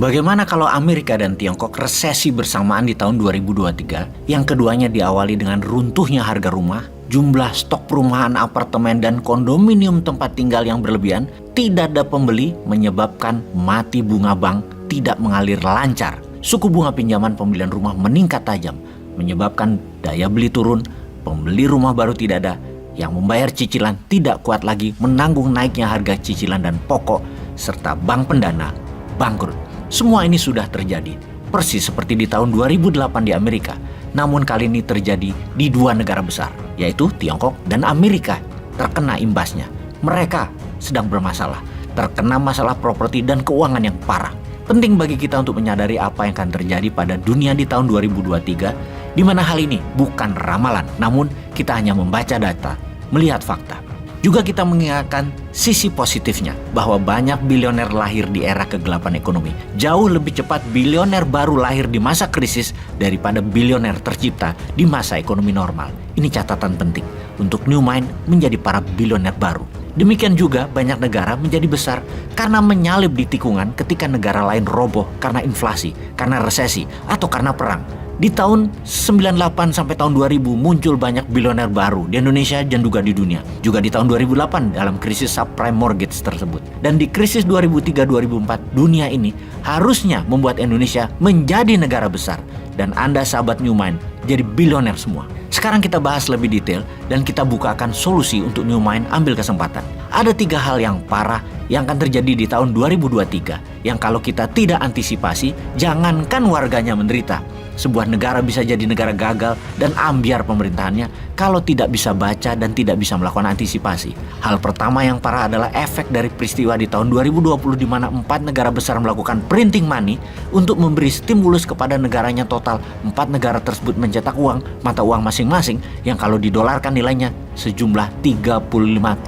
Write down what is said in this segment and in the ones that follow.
Bagaimana kalau Amerika dan Tiongkok resesi bersamaan di tahun 2023, yang keduanya diawali dengan runtuhnya harga rumah, jumlah stok perumahan, apartemen, dan kondominium tempat tinggal yang berlebihan, tidak ada pembeli, menyebabkan mati bunga bank tidak mengalir lancar. Suku bunga pinjaman pembelian rumah meningkat tajam, menyebabkan daya beli turun, pembeli rumah baru tidak ada, yang membayar cicilan tidak kuat lagi menanggung naiknya harga cicilan dan pokok, serta bank pendana bangkrut. Semua ini sudah terjadi, persis seperti di tahun 2008 di Amerika. Namun kali ini terjadi di dua negara besar, yaitu Tiongkok dan Amerika, terkena imbasnya. Mereka sedang bermasalah, terkena masalah properti dan keuangan yang parah. Penting bagi kita untuk menyadari apa yang akan terjadi pada dunia di tahun 2023, di mana hal ini bukan ramalan, namun kita hanya membaca data, melihat fakta. Juga kita mengingatkan sisi positifnya bahwa banyak bilioner lahir di era kegelapan ekonomi. Jauh lebih cepat bilioner baru lahir di masa krisis daripada bilioner tercipta di masa ekonomi normal. Ini catatan penting untuk New Mind menjadi para bilioner baru. Demikian juga banyak negara menjadi besar karena menyalip di tikungan ketika negara lain roboh karena inflasi, karena resesi, atau karena perang. Di tahun 98 sampai tahun 2000 muncul banyak bilioner baru di Indonesia dan juga di dunia. Juga di tahun 2008 dalam krisis subprime mortgage tersebut. Dan di krisis 2003-2004 dunia ini harusnya membuat Indonesia menjadi negara besar. Dan Anda sahabat New Mind jadi bilioner semua. Sekarang kita bahas lebih detail dan kita bukakan solusi untuk New Mind ambil kesempatan. Ada 3 hal yang parah yang akan terjadi di tahun 2023 yang kalau kita tidak antisipasi, jangankan warganya menderita. Sebuah negara bisa jadi negara gagal dan ambiar pemerintahannya kalau tidak bisa baca dan tidak bisa melakukan antisipasi. Hal pertama yang parah adalah efek dari peristiwa di tahun 2020 di mana 4 negara besar melakukan printing money untuk memberi stimulus kepada negaranya. Total 4 negara tersebut mencetak uang, mata uang masing-masing yang kalau didolarkan nilainya sejumlah 35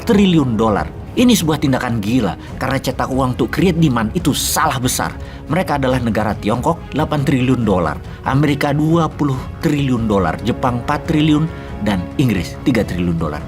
triliun dolar. Ini sebuah tindakan gila karena cetak uang untuk create demand itu salah besar. Mereka adalah negara Tiongkok 8 triliun dolar, Amerika 20 triliun dolar, Jepang 4 triliun, dan Inggris 3 triliun dolar.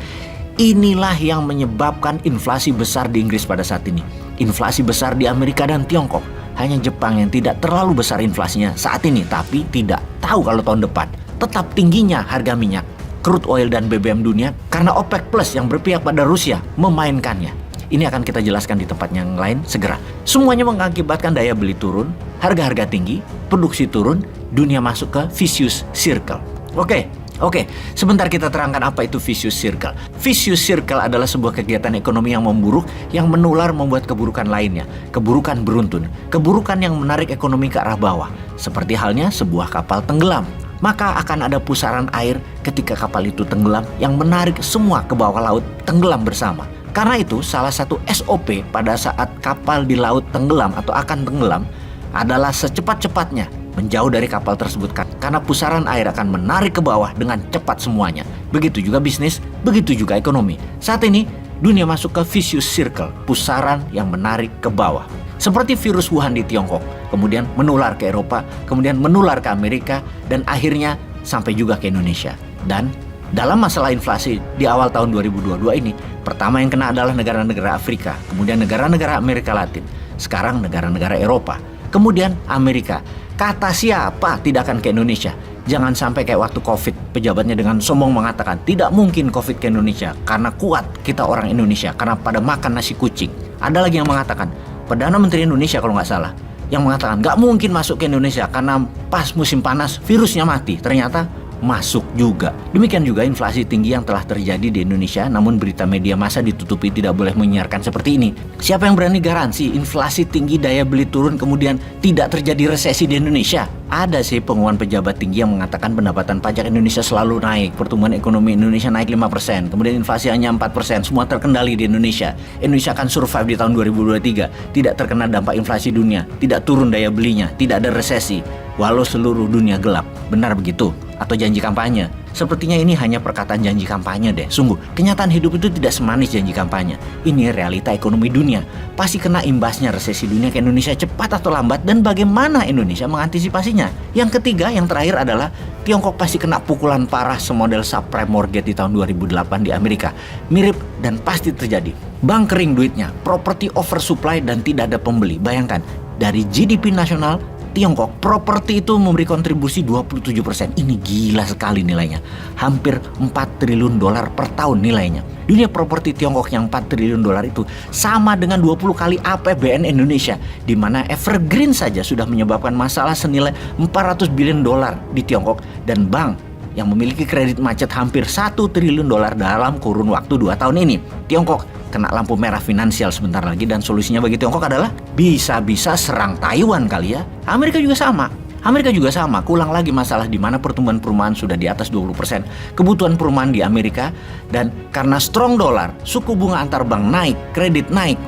Inilah yang menyebabkan inflasi besar di Inggris pada saat ini. Inflasi besar di Amerika dan Tiongkok. Hanya Jepang yang tidak terlalu besar inflasinya saat ini, tapi tidak tahu kalau tahun depan. Tetap tingginya harga minyak, crude oil dan BBM dunia karena OPEC Plus yang berpihak pada Rusia memainkannya. Ini akan kita jelaskan di tempat yang lain segera. Semuanya mengakibatkan daya beli turun, harga-harga tinggi, produksi turun, dunia masuk ke vicious circle. Oke, sebentar kita terangkan apa itu vicious circle. Vicious circle adalah sebuah kegiatan ekonomi yang memburuk, yang menular membuat keburukan lainnya. Keburukan beruntun, keburukan yang menarik ekonomi ke arah bawah. Seperti halnya sebuah kapal tenggelam. Maka akan ada pusaran air ketika kapal itu tenggelam yang menarik semua ke bawah laut tenggelam bersama. Karena itu salah satu SOP pada saat kapal di laut tenggelam atau akan tenggelam adalah secepat-cepatnya menjauh dari kapal tersebut karena pusaran air akan menarik ke bawah dengan cepat semuanya. Begitu juga bisnis, begitu juga ekonomi. Saat ini dunia masuk ke vicious circle, pusaran yang menarik ke bawah. Seperti virus Wuhan di Tiongkok, kemudian menular ke Eropa, kemudian menular ke Amerika, dan akhirnya sampai juga ke Indonesia. Dan dalam masalah inflasi di awal tahun 2022 ini, pertama yang kena adalah negara-negara Afrika, kemudian negara-negara Amerika Latin, sekarang negara-negara Eropa, kemudian Amerika. Kata siapa tidak akan ke Indonesia? Jangan sampai kayak waktu COVID, pejabatnya dengan sombong mengatakan tidak mungkin COVID ke Indonesia karena kuat kita orang Indonesia, karena pada makan nasi kucing. Ada lagi yang mengatakan, Perdana Menteri Indonesia kalau nggak salah, yang mengatakan nggak mungkin masuk ke Indonesia karena pas musim panas virusnya mati. Ternyata masuk juga. Demikian juga inflasi tinggi yang telah terjadi di Indonesia, namun berita media massa ditutupi tidak boleh menyiarkan seperti ini. Siapa yang berani garansi inflasi tinggi, daya beli turun, kemudian tidak terjadi resesi di Indonesia? Ada sih pengumuman pejabat tinggi yang mengatakan pendapatan pajak Indonesia selalu naik, pertumbuhan ekonomi Indonesia naik 5%, kemudian inflasi hanya 4%, semua terkendali di Indonesia. Indonesia akan survive di tahun 2023, tidak terkena dampak inflasi dunia, tidak turun daya belinya, tidak ada resesi, walau seluruh dunia gelap. Benar begitu? Atau janji kampanye? Sepertinya ini hanya perkataan janji kampanye deh. Sungguh, kenyataan hidup itu tidak semanis janji kampanye. Ini realita ekonomi dunia. Pasti kena imbasnya resesi dunia ke Indonesia cepat atau lambat, dan bagaimana Indonesia mengantisipasinya. Yang ketiga, yang terakhir adalah Tiongkok pasti kena pukulan parah semodel subprime mortgage di tahun 2008 di Amerika. Mirip dan pasti terjadi. Bank kering duitnya, properti oversupply dan tidak ada pembeli. Bayangkan, dari GDP nasional Tiongkok, properti itu memberi kontribusi 27%. Ini gila sekali nilainya. Hampir 4 triliun dolar per tahun nilainya. Dunia properti Tiongkok yang 4 triliun dolar itu sama dengan 20 kali APBN Indonesia, di mana Evergreen saja sudah menyebabkan masalah senilai 400 billion dolar di Tiongkok, dan bank yang memiliki kredit macet hampir 1 triliun dolar dalam kurun waktu 2 tahun ini. Tiongkok kena lampu merah finansial sebentar lagi, dan solusinya bagi Tiongkok adalah bisa-bisa serang Taiwan kali ya. Amerika juga sama, kulang lagi masalah di mana pertumbuhan perumahan sudah di atas 20%, kebutuhan perumahan di Amerika, dan karena strong dollar, suku bunga antar bank naik, kredit naik,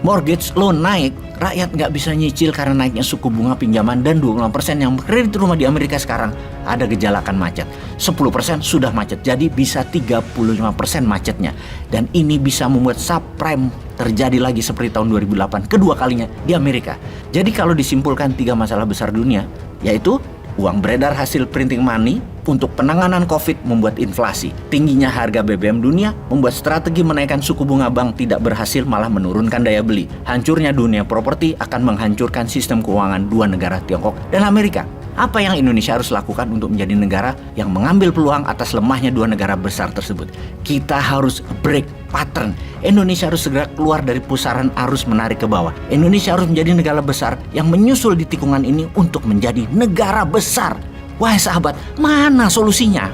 mortgage loan naik, rakyat nggak bisa nyicil karena naiknya suku bunga pinjaman, dan 26% yang kredit rumah di Amerika sekarang ada gejala akan macet. 10% sudah macet, jadi bisa 35% macetnya. Dan ini bisa membuat subprime terjadi lagi seperti tahun 2008, kedua kalinya di Amerika. Jadi kalau disimpulkan 3 masalah besar dunia, yaitu uang beredar hasil printing money untuk penanganan COVID membuat inflasi. Tingginya harga BBM dunia membuat strategi menaikkan suku bunga bank tidak berhasil, malah menurunkan daya beli. Hancurnya dunia properti akan menghancurkan sistem keuangan dua negara, Tiongkok dan Amerika. Apa yang Indonesia harus lakukan untuk menjadi negara yang mengambil peluang atas lemahnya dua negara besar tersebut? Kita harus break pattern. Indonesia harus segera keluar dari pusaran arus menarik ke bawah. Indonesia harus menjadi negara besar yang menyusul di tikungan ini untuk menjadi negara besar. Wahai sahabat, mana solusinya?